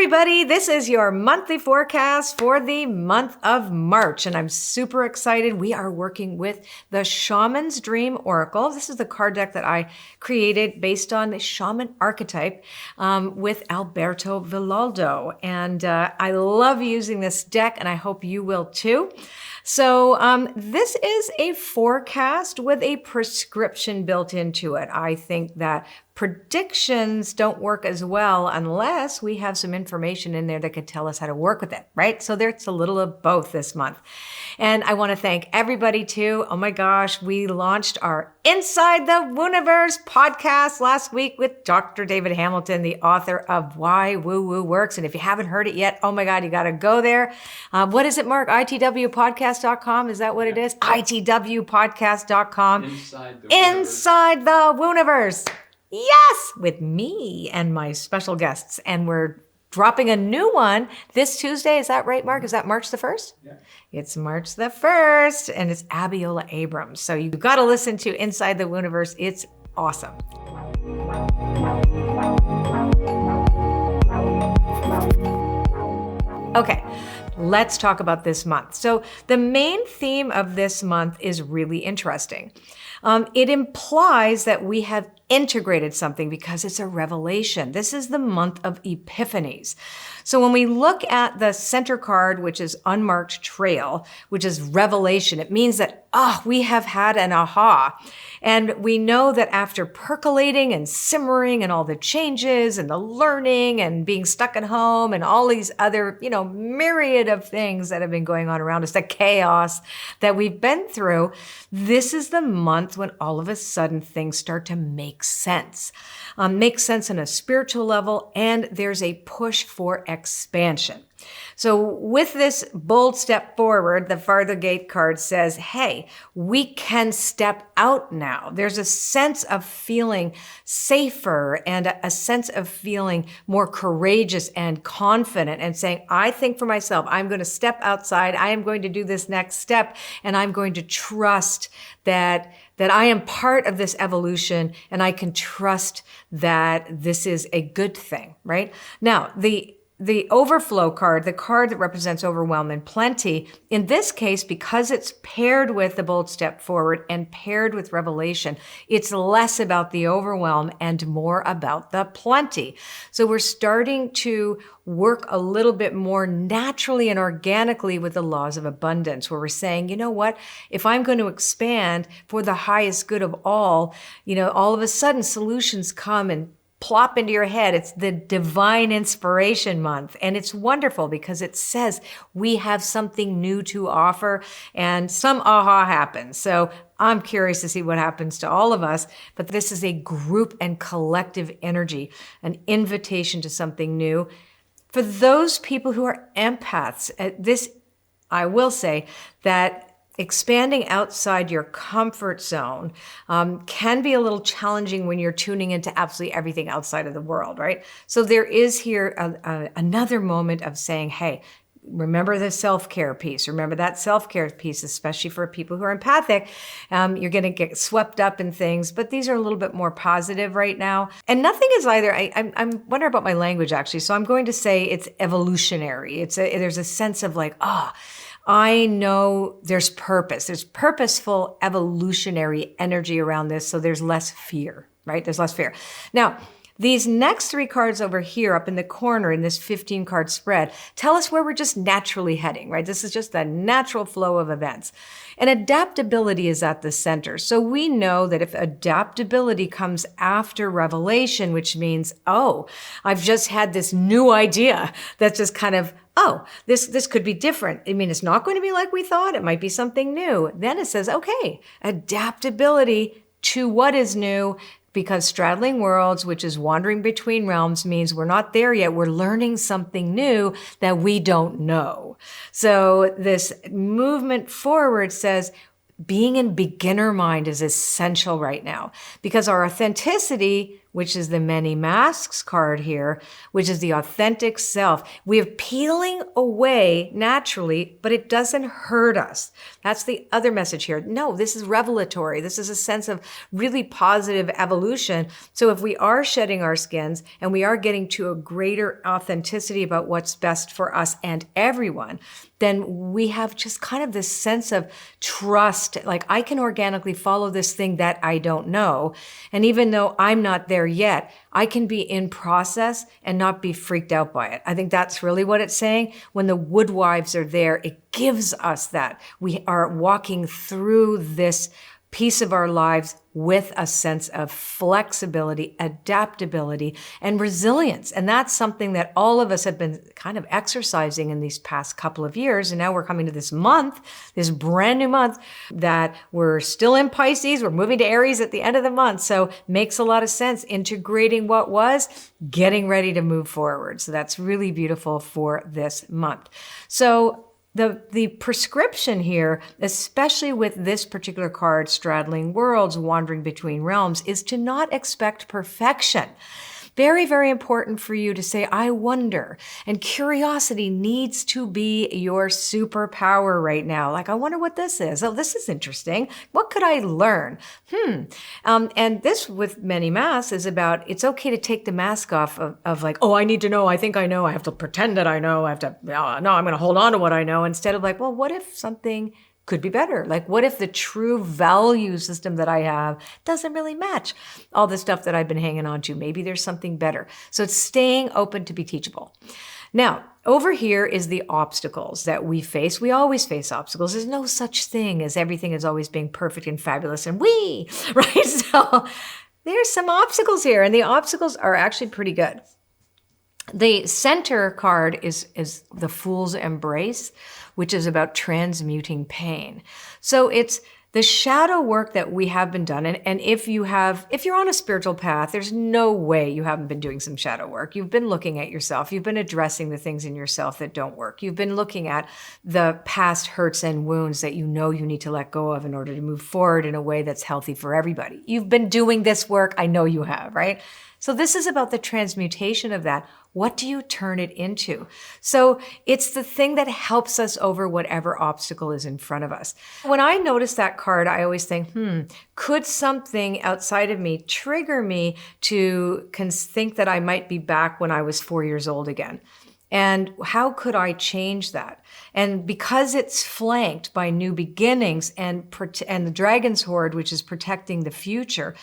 everybody. This is your monthly forecast for the month of March, and I'm super excited. We are working with the Shaman's Dream Oracle. This is the card deck that I created based on the Shaman archetype with Alberto Villaldo, and I love using this deck, and I hope you will too. So this is a forecast with a prescription built into it. I think that predictions don't work as well unless we have some information in there that could tell us how to work with it, right? So there's a little of both this month. And I want to thank everybody too. Oh my gosh, we launched our Inside the Wooniverse podcast last week with Dr. David Hamilton, the author of Why Woo Woo Works. And if you haven't heard it yet, oh my God, you got to go there. What is it, Mark? ITWpodcast.com? Is that what it is? ITWpodcast.com. Inside the Wooniverse. Yes, with me and my special guests. And we're dropping a new one this Tuesday. Is that right, Mark? Is that March the 1st? Yeah. It's March the 1st, and it's Abiola Abrams. So you've got to listen to Inside the Wooniverse. It's awesome. Okay, let's talk about this month. So the main theme of this month is really interesting. It implies that we have integrated something because it's a revelation. This is the month of epiphanies. So when we look at the center card, which is unmarked trail, which is revelation, it means that, we have had an aha. And we know that after percolating and simmering and all the changes and the learning and being stuck at home and all these other, myriad of things that have been going on around us, the chaos that we've been through, this is the month when all of a sudden things start to make sense. Make sense on a spiritual level, and there's a push for expansion. So with this bold step forward, the Farther Gate card says, hey, we can step out now. There's a sense of feeling safer and a sense of feeling more courageous and confident and saying, I think for myself, I'm going to step outside. I am going to do this next step, and I'm going to trust that I am part of this evolution, and I can trust that this is a good thing, right? Now, the overflow card, the card that represents overwhelm and plenty, in this case, because it's paired with the bold step forward and paired with revelation, it's less about the overwhelm and more about the plenty. So we're starting to work a little bit more naturally and organically with the laws of abundance, where we're saying, you know what, if I'm going to expand for the highest good of all of a sudden solutions come and plop into your head. It's the divine inspiration month. And it's wonderful because it says we have something new to offer and some aha happens. So I'm curious to see what happens to all of us. But this is a group and collective energy, an invitation to something new. For those people who are empaths, I will say that expanding outside your comfort zone can be a little challenging when you're tuning into absolutely everything outside of the world, right? So there is here another moment of saying, hey, remember the self-care piece. Remember that self-care piece, especially for people who are empathic. You're going to get swept up in things, but these are a little bit more positive right now. And nothing is either, I'm wondering about my language actually. So I'm going to say it's evolutionary. There's a sense of like, I know there's purpose. There's purposeful evolutionary energy around this, so there's less fear, right? There's less fear. Now, these next three cards over here up in the corner in this 15-card spread tell us where we're just naturally heading, right? This is just the natural flow of events. And adaptability is at the center. So we know that if adaptability comes after revelation, which means, I've just had this new idea that's just kind of, this could be different. I mean, it's not going to be like we thought. It might be something new. Then it says, okay, adaptability to what is new, because straddling worlds, which is wandering between realms, means we're not there yet. We're learning something new that we don't know. So this movement forward says, being in beginner mind is essential right now because our authenticity which is the many masks card here, which is the authentic self. We are peeling away naturally, but it doesn't hurt us. That's the other message here. No, this is revelatory. This is a sense of really positive evolution. So if we are shedding our skins and we are getting to a greater authenticity about what's best for us and everyone, then we have just kind of this sense of trust. Like, I can organically follow this thing that I don't know. And even though I'm not there yet, I can be in process and not be freaked out by it. I think that's really what it's saying. When the woodwives are there, it gives us that. We are walking through this piece of our lives with a sense of flexibility, adaptability, and resilience. And that's something that all of us have been kind of exercising in these past couple of years. And now we're coming to this month, this brand new month, that we're still in Pisces. We're moving to Aries at the end of the month. So makes a lot of sense, integrating what was, getting ready to move forward. So that's really beautiful for this month. So the prescription here, especially with this particular card, straddling worlds, wandering between realms, is to not expect perfection. Very, very important for you to say, I wonder. And curiosity needs to be your superpower right now. Like, I wonder what this is. Oh, this is interesting. What could I learn? And this with many masks is about, it's okay to take the mask off of like, oh, I need to know. I think I know. I have to pretend that I know. I have to, no, I'm going to hold on to what I know, instead of like, well, what if something could be better? Like, what if the true value system that I have doesn't really match all the stuff that I've been hanging on to? Maybe there's something better. So it's staying open to be teachable. Now, over here is the obstacles that we face. We always face obstacles. There's no such thing as everything is always being perfect and fabulous and right? So there's some obstacles here, and the obstacles are actually pretty good. The center card is the Fool's Embrace, which is about transmuting pain. So it's the shadow work that we have been done. And if you're on a spiritual path, there's no way you haven't been doing some shadow work. You've been looking at yourself. You've been addressing the things in yourself that don't work. You've been looking at the past hurts and wounds that you know you need to let go of in order to move forward in a way that's healthy for everybody. You've been doing this work. I know you have, right? So this is about the transmutation of that. What do you turn it into? So it's the thing that helps us over whatever obstacle is in front of us. When I notice that card, I always think, could something outside of me trigger me to think that I might be back when I was 4 years old again? And how could I change that? And because it's flanked by new beginnings and the Dragon's Hoard, which is protecting the future,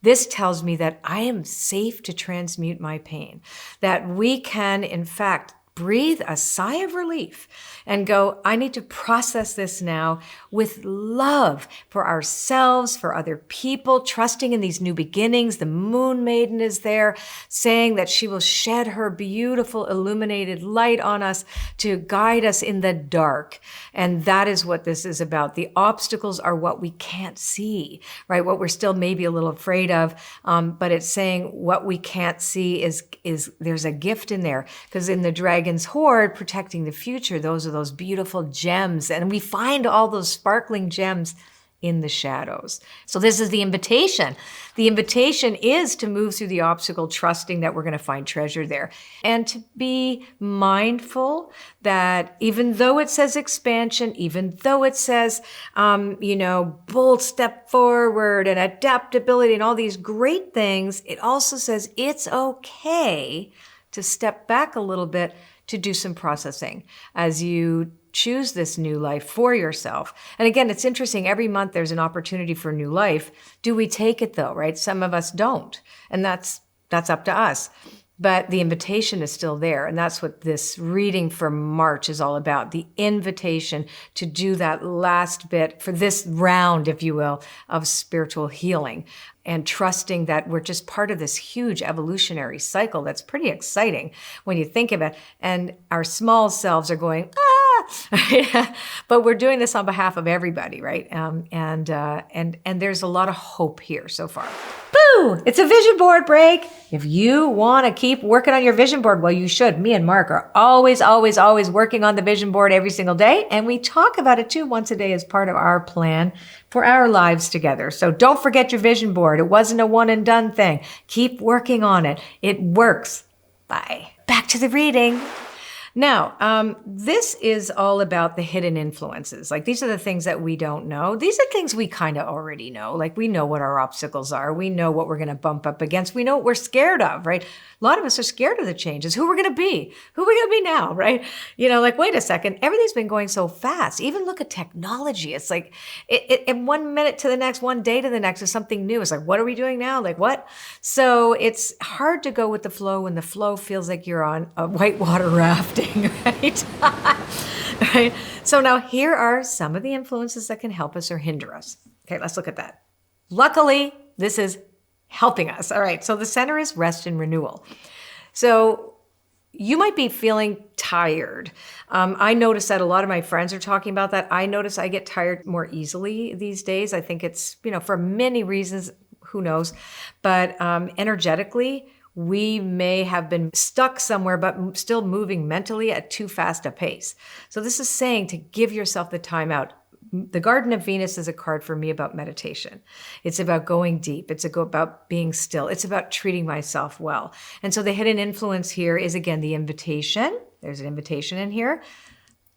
this tells me that I am safe to transmute my pain, that we can, in fact, breathe a sigh of relief and go, I need to process this now with love for ourselves, for other people, trusting in these new beginnings. The Moon Maiden is there saying that she will shed her beautiful illuminated light on us to guide us in the dark. And that is what this is about. The obstacles are what we can't see, right? What we're still maybe a little afraid of. But it's saying what we can't see is there's a gift in there, because in the Dragon's Hoard, protecting the future, those are those beautiful gems. And we find all those sparkling gems in the shadows. So this is the invitation. The invitation is to move through the obstacle, trusting that we're going to find treasure there. And to be mindful that even though it says expansion, even though it says, bold step forward and adaptability and all these great things, it also says it's okay to step back a little bit to do some processing as you choose this new life for yourself. And again, it's interesting. Every month there's an opportunity for a new life. Do we take it though, right? Some of us don't. And that's up to us. But the invitation is still there. And that's what this reading for March is all about. The invitation to do that last bit for this round, if you will, of spiritual healing, and trusting that we're just part of this huge evolutionary cycle that's pretty exciting when you think of it. And our small selves are going, But we're doing this on behalf of everybody, right? And there's a lot of hope here so far. Boo! It's a vision board break. If you want to keep working on your vision board, well, you should. Me and Mark are always working on the vision board every single day. And we talk about it too once a day as part of our plan for our lives together. So don't forget your vision board. It wasn't a one and done thing. Keep working on it. It works. Bye. Back to the reading. Now, this is all about the hidden influences. Like, these are the things that we don't know. These are things we kind of already know. Like, we know what our obstacles are. We know what we're going to bump up against. We know what we're scared of, right? A lot of us are scared of the changes. Who we're going to be? Who are we going to be now, right? Like, wait a second. Everything's been going so fast. Even look at technology. It's like, in 1 minute to the next, one day to the next is something new. It's like, what are we doing now? Like, what? So it's hard to go with the flow when the flow feels like you're on a whitewater raft. Right? Right. So now here are some of the influences that can help us or hinder us. Okay, let's look at that. Luckily, this is helping us. All right. So the center is rest and renewal. So you might be feeling tired. I notice that a lot of my friends are talking about that. I notice I get tired more easily these days. I think it's, for many reasons, who knows, but energetically, we may have been stuck somewhere, but still moving mentally at too fast a pace. So this is saying to give yourself the time out. The Garden of Venus is a card for me about meditation. It's about going deep. It's about being still. It's about treating myself well. And so the hidden influence here is, again, the invitation. There's an invitation in here.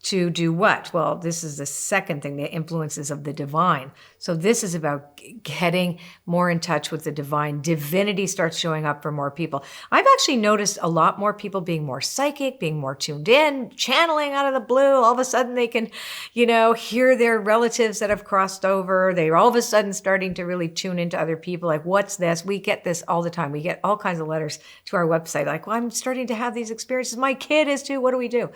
To do what? Well, this is the second thing, the influences of the divine. So this is about getting more in touch with the divine. Divinity starts showing up for more people. I've actually noticed a lot more people being more psychic, being more tuned in, channeling out of the blue. All of a sudden they can, hear their relatives that have crossed over. They're all of a sudden starting to really tune into other people. Like, what's this? We get this all the time. We get all kinds of letters to our website. Like, well, I'm starting to have these experiences. My kid is too. What do we do?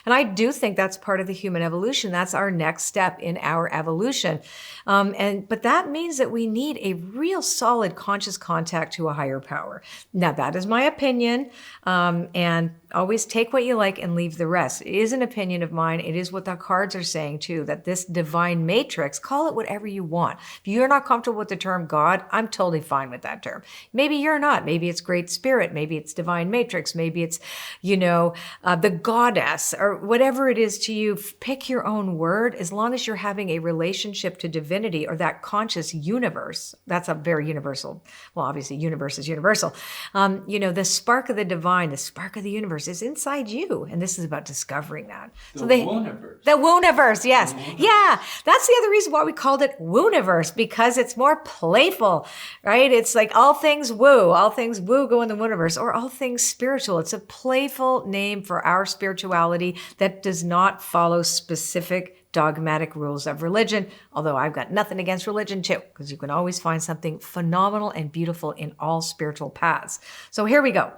And I do think that's part of the human evolution. That's our next step in our evolution. But that means that we need a real solid conscious contact to a higher power. Now, that is my opinion. And always take what you like and leave the rest. It is an opinion of mine. It is what the cards are saying too, that this divine matrix, call it whatever you want. If you're not comfortable with the term God, I'm totally fine with that term. Maybe you're not. Maybe it's Great Spirit. Maybe it's divine matrix. Maybe it's, the goddess or whatever it is to you. Pick your own word as long as you're having a relationship to divinity or that conscious universe. That's a very universal. Well, obviously universe is universal. The spark of the divine, the spark of the universe is inside you. And this is about discovering that. The Wooniverse. The Wooniverse, yes. Yeah. That's the other reason why we called it Wooniverse, because it's more playful, right? It's like all things woo go in the Wooniverse, or all things spiritual. It's a playful name for our spirituality that does not follow specific dogmatic rules of religion, although I've got nothing against religion too, because you can always find something phenomenal and beautiful in all spiritual paths. So here we go.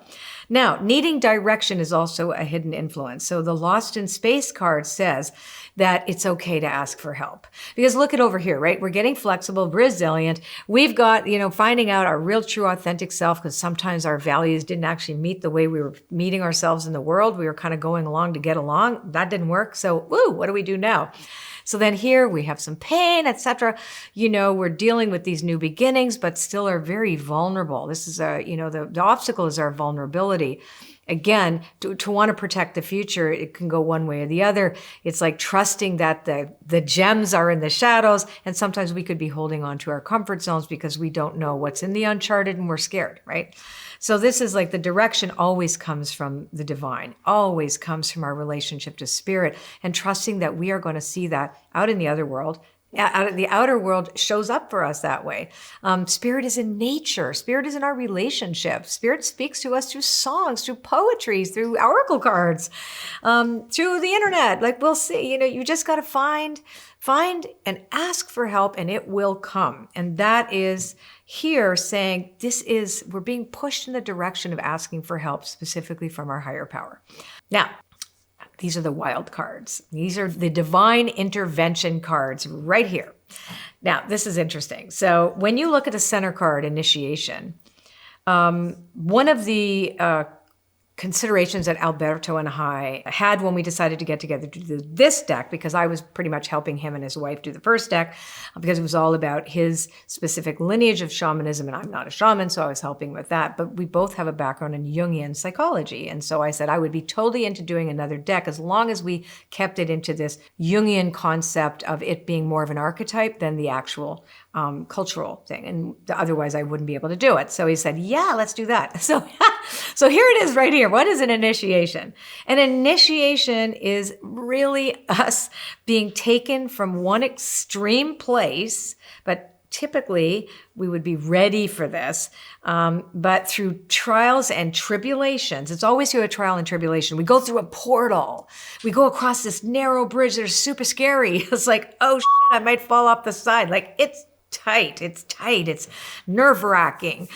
Now, needing direction is also a hidden influence. So the Lost in Space card says that it's okay to ask for help. Because look at over here, right? We're getting flexible, resilient. We've got, finding out our real, true, authentic self, because sometimes our values didn't actually meet the way we were meeting ourselves in the world. We were kind of going along to get along. That didn't work. So, what do we do now? So then here we have some pain, etc. We're dealing with these new beginnings, but still are very vulnerable. This is the obstacle is our vulnerability. Again, to want to protect the future, it can go one way or the other. It's like trusting that the gems are in the shadows, and sometimes we could be holding on to our comfort zones because we don't know what's in the uncharted and we're scared, right? So this is like the direction always comes from the divine, always comes from our relationship to spirit, and trusting that we are going to see that out in the other world. Out of the outer world shows up for us that way. Spirit is in nature. Spirit is in our relationship. Spirit speaks to us through songs, through poetry, through oracle cards, through the internet. Like we'll see, you just got to find and ask for help, and it will come. And that is here saying we're being pushed in the direction of asking for help, specifically from our higher power. Now, these are the wild cards. These are the divine intervention cards right here. Now, this is interesting. So when you look at the center card, initiation, one of the considerations that Alberto and I had when we decided to get together to do this deck, because I was pretty much helping him and his wife do the first deck, because it was all about his specific lineage of shamanism, and I'm not a shaman, so I was helping with that. But we both have a background in Jungian psychology, and so I said I would be totally into doing another deck as long as we kept it into this Jungian concept of it being more of an archetype than the actual cultural thing, and otherwise I wouldn't be able to do it. So he said, yeah, let's do that. So here it is right here. What is an initiation? An initiation is really us being taken from one extreme place, but typically we would be ready for this, but through trials and tribulations. It's always through a trial and tribulation. We go through a portal. We go across this narrow bridge that is super scary. It's like, oh shit, I might fall off the side. Like, it's tight. It's nerve-wracking.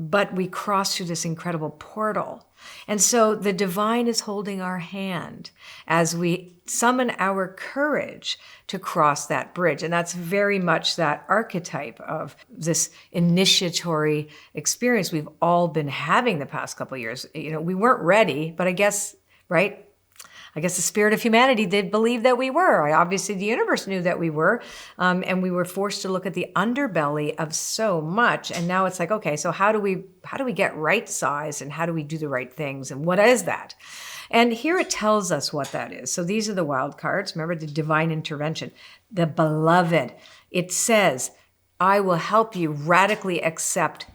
But we cross through this incredible portal. And so the divine is holding our hand as we summon our courage to cross that bridge. And that's very much that archetype of this initiatory experience we've all been having the past couple of years. You know, we weren't ready, but I guess, right? I guess the spirit of humanity did believe that we were. Obviously, the universe knew that we were, and we were forced to look at the underbelly of so much. And now it's like, okay, so how do we get right sized, and how do we do the right things, and what is that? And here it tells us what that is. So these are the wild cards. Remember the divine intervention, the beloved. It says, "I will help you radically accept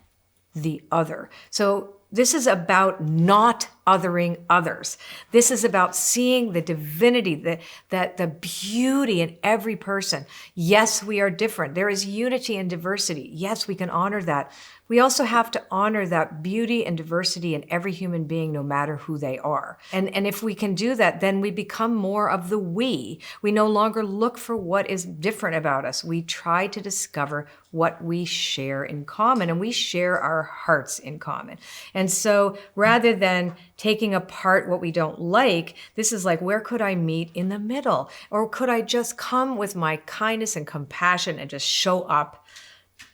the other." So this is about not othering others. This is about seeing the divinity, the beauty in every person. Yes, we are different. There is unity and diversity. Yes, we can honor that. We also have to honor that beauty and diversity in every human being, no matter who they are. And if we can do that, then we become more of the we. We no longer look for what is different about us. We try to discover what we share in common, and we share our hearts in common. And so rather than taking apart what we don't like, this is like, where could I meet in the middle? Or could I just come with my kindness and compassion and just show up?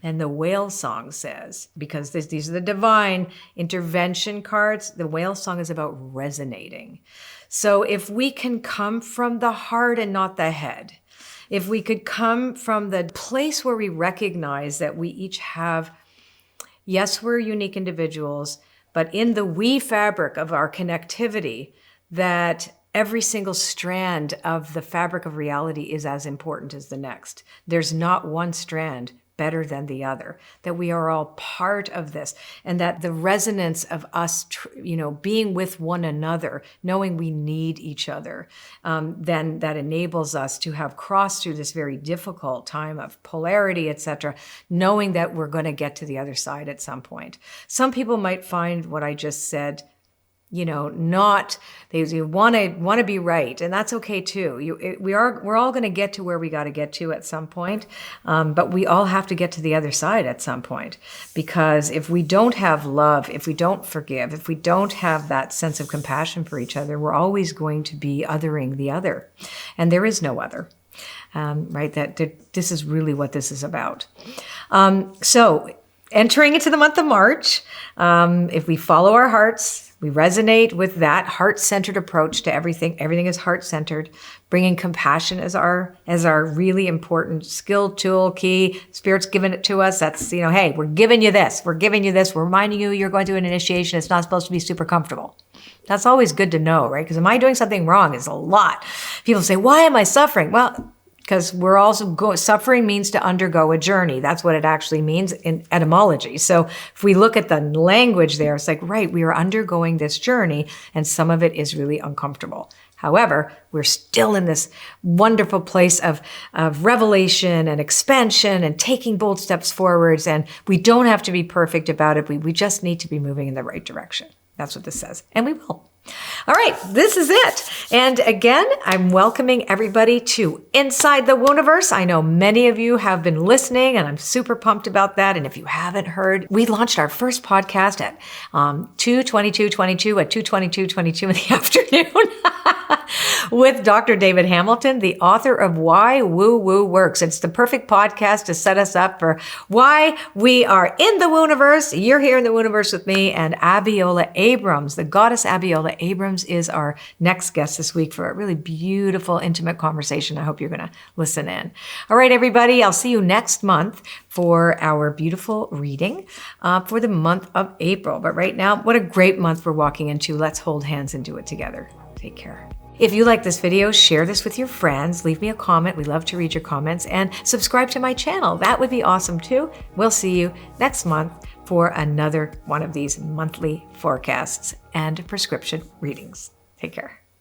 And the whale song says, because these are the divine intervention cards, the whale song is about resonating. So if we can come from the heart and not the head, if we could come from the place where we recognize that we each have, yes, we're unique individuals, but in the we fabric of our connectivity, that every single strand of the fabric of reality is as important as the next. There's not one strand better than the other, that we are all part of this, and that the resonance of us, being with one another, knowing we need each other, then that enables us to have crossed through this very difficult time of polarity, etc., knowing that we're going to get to the other side at some point. Some people might find what I just said, not, they want to be right, and that's okay too. We're all going to get to where we got to get to at some point, but we all have to get to the other side at some point, because if we don't have love, if we don't forgive, if we don't have that sense of compassion for each other, we're always going to be othering the other, and there is no other. Right? That this is really what this is about. So entering into the month of March, if we follow our hearts, we resonate with that heart-centered approach to everything. Everything is heart-centered. Bringing compassion as our really important skill, tool, key. Spirit's given it to us. That's, hey, we're giving you this. We're giving you this. We're reminding you you're going through an initiation. It's not supposed to be super comfortable. That's always good to know, right? Because am I doing something wrong is a lot. People say, why am I suffering? Well, because we're also suffering means to undergo a journey. That's what it actually means in etymology. So if we look at the language there, it's like, right, we are undergoing this journey, and some of it is really uncomfortable. However, we're still in this wonderful place of revelation and expansion and taking bold steps forwards, and we don't have to be perfect about it. We just need to be moving in the right direction. That's what this says, and we will. All right, this is it. And again, I'm welcoming everybody to Inside the Wooniverse. I know many of you have been listening, and I'm super pumped about that. And if you haven't heard, we launched our first podcast at 2:22:22 at 2:22:22 in the afternoon. with Dr. David Hamilton, the author of Why Woo Woo Works. It's the perfect podcast to set us up for why we are in the Wooniverse. You're here in the Wooniverse with me, and Abiola Abrams, the goddess Abiola Abrams, is our next guest this week for a really beautiful, intimate conversation. I hope you're going to listen in. All right, everybody, I'll see you next month for our beautiful reading for the month of April. But right now, what a great month we're walking into. Let's hold hands and do it together. Take care. If you like this video, share this with your friends. Leave me a comment. We love to read your comments. And subscribe to my channel. That would be awesome too. We'll see you next month for another one of these monthly forecasts and prescription readings. Take care.